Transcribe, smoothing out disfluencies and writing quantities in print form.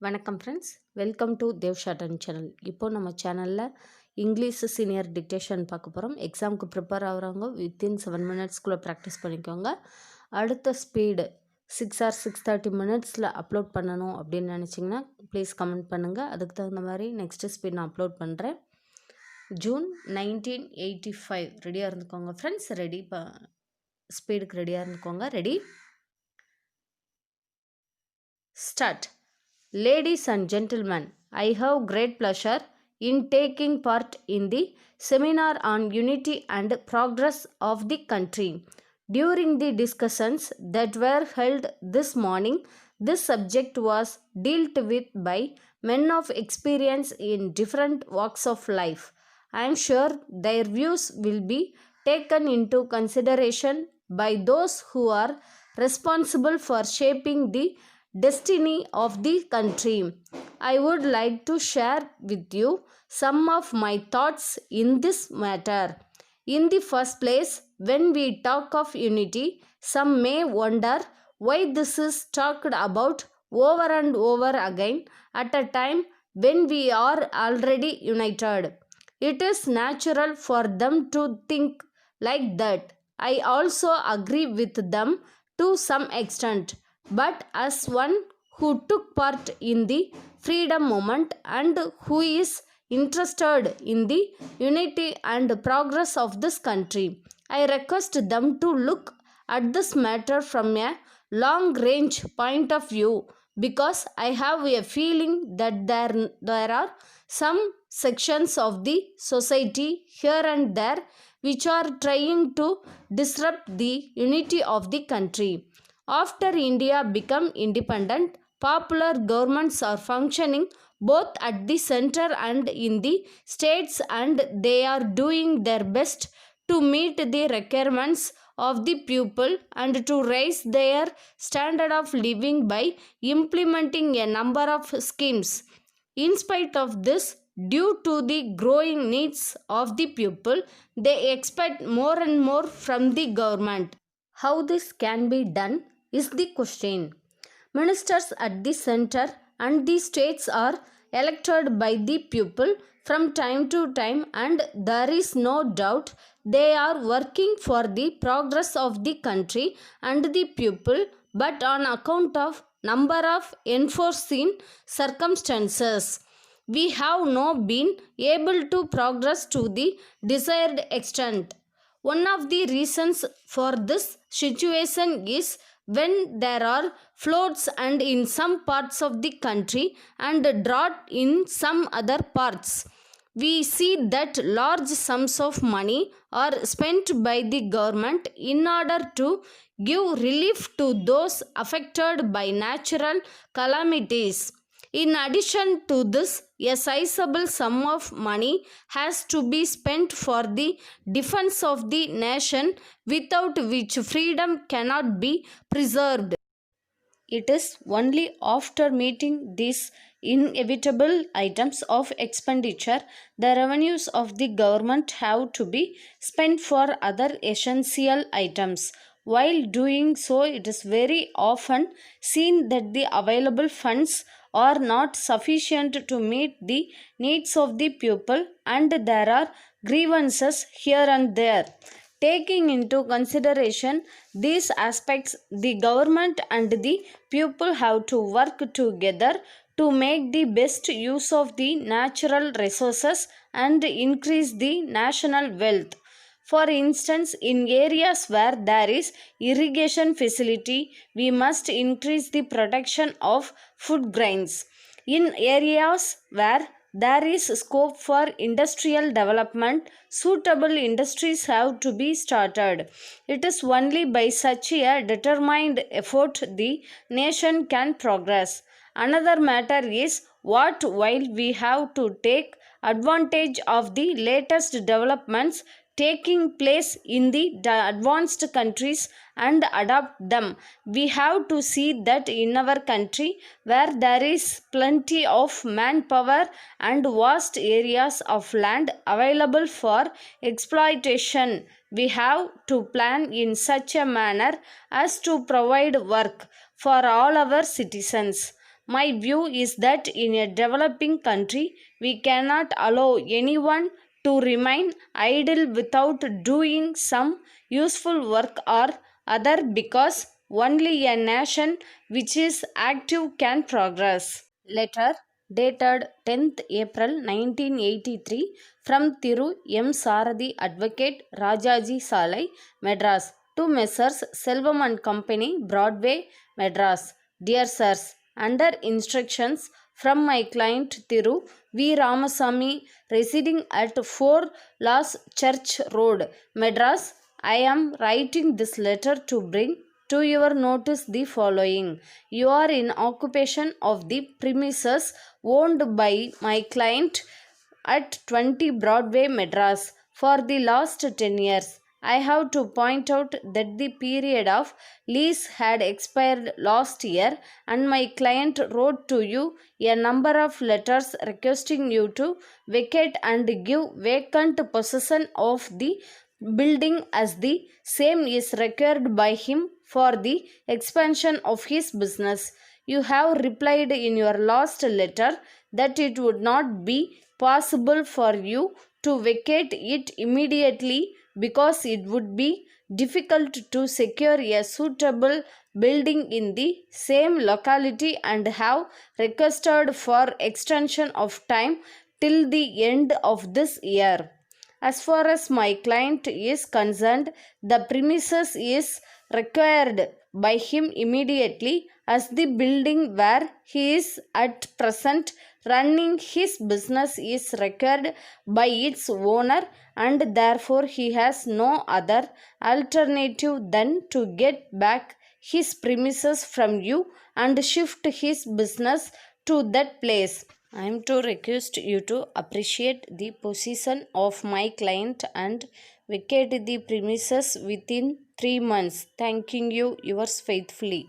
வணக்கம் friends, welcome to தேவ் ஷார்டன் சேனல். இப்போ நம்ம சேனலில் இங்கிலீஷ் சீனியர் டிக்டேஷன் பார்க்க போகிறோம். எக்ஸாமுக்கு ப்ரிப்பேர் ஆகிறவங்க வித்தின் 7 மினிட்ஸ்க்குள்ளே ப்ராக்டிஸ் பண்ணிக்கோங்க. அடுத்த ஸ்பீடு 6 or 6:30 மினிட்ஸில் அப்லோட் பண்ணணும் அப்படின்னு நினச்சிங்கன்னா ப்ளீஸ் கமெண்ட் பண்ணுங்கள். அதுக்கு தகுந்த மாதிரி நெக்ஸ்ட்டு ஸ்பீட் நான் அப்லோட் பண்ணுறேன். ஜூன் 1985 ரெடியாக இருந்துக்கோங்க ஃப்ரெண்ட்ஸ். ஸ்பீடுக்கு ரெடியாக இருந்துக்கோங்க. Ready, start. Ladies and gentlemen, I have great pleasure in taking part in the seminar on unity and progress of the country. During the discussions that were held this morning, this subject was dealt with by men of experience in different walks of life. I am sure their views will be taken into consideration by those who are responsible for shaping the destiny of the country. I would like to share with you some of my thoughts in this matter. In the first place, when we talk of unity, some may wonder why this is talked about over and over again at a time when we are already united. It is natural for them to think like that. I also agree with them to some extent. But as one who took part in the freedom movement and who is interested in the unity and progress of this country, I request them to look at this matter from a long range point of view, because I have a feeling that there are some sections of the society here and there which are trying to disrupt the unity of the country. After India became independent, popular governments are functioning both at the center and in the states, and they are doing their best to meet the requirements of the people and to raise their standard of living by implementing a number of schemes. In spite of this, due to the growing needs of the people, they expect more and more from the government. How this can be done is the question. Ministers at the center and the states are elected by the people from time to time, and there is no doubt they are working for the progress of the country and the people, but on account of number of unforeseen circumstances, we have not been able to progress to the desired extent. One of the reasons for this situation is when there are floods and in some parts of the country and drought in some other parts, we see that large sums of money are spent by the government in order to give relief to those affected by natural calamities. In addition to this, a sizable sum of money has to be spent for the defense of the nation, without which freedom cannot be preserved. It is only after meeting these inevitable items of expenditure the revenues of the government have to be spent for other essential items. While doing so, it is very often seen that the available funds are not sufficient to meet the needs of the people, and there are grievances here and there. Taking into consideration these aspects, the government and the people have to work together to make the best use of the natural resources and increase the national wealth. For instance, in areas where there is irrigation facility, we must increase the production of food grains. In areas where there is scope for industrial development, suitable industries have to be started. It is only by such a determined effort the nation can progress. Another matter is what, while we have to take advantage of the latest developments taking place in the advanced countries and adopt them, we have to see that in our country, where there is plenty of manpower and vast areas of land available for exploitation, we have to plan in such a manner as to provide work for all our citizens. My view is that in a developing country, we cannot allow anyone to remain idle without doing some useful work or other because only a nation which is active can progress. Letter dated 10th April 1983 from Thiru M. Sarathi Advocate Rajaji Salai, Madras to Messrs. Selvam and Company, Broadway, Madras. Dear Sirs, under instructions from my client Thiru V. Ramasamy, residing at 4 Las Church Road, Madras, I am writing this letter to bring to your notice the following. You are in occupation of the premises owned by my client at 20 Broadway, Madras for the last 10 years. I have to point out that the period of lease had expired last year, and my client wrote to you a number of letters requesting you to vacate and give vacant possession of the building as the same is required by him for the expansion of his business. You have replied in your last letter that it would not be possible for you to vacate it immediately because it would be difficult to secure a suitable building in the same locality and have requested for extension of time till the end of this year. As far as my client is concerned, the premises is required by him immediately as the building where he is at present running his business is required by its owner, and therefore he has no other alternative than to get back his premises from you and shift his business to that place. I am to request you to appreciate the position of my client and vacate the premises within 3 months. Thanking you, yours faithfully.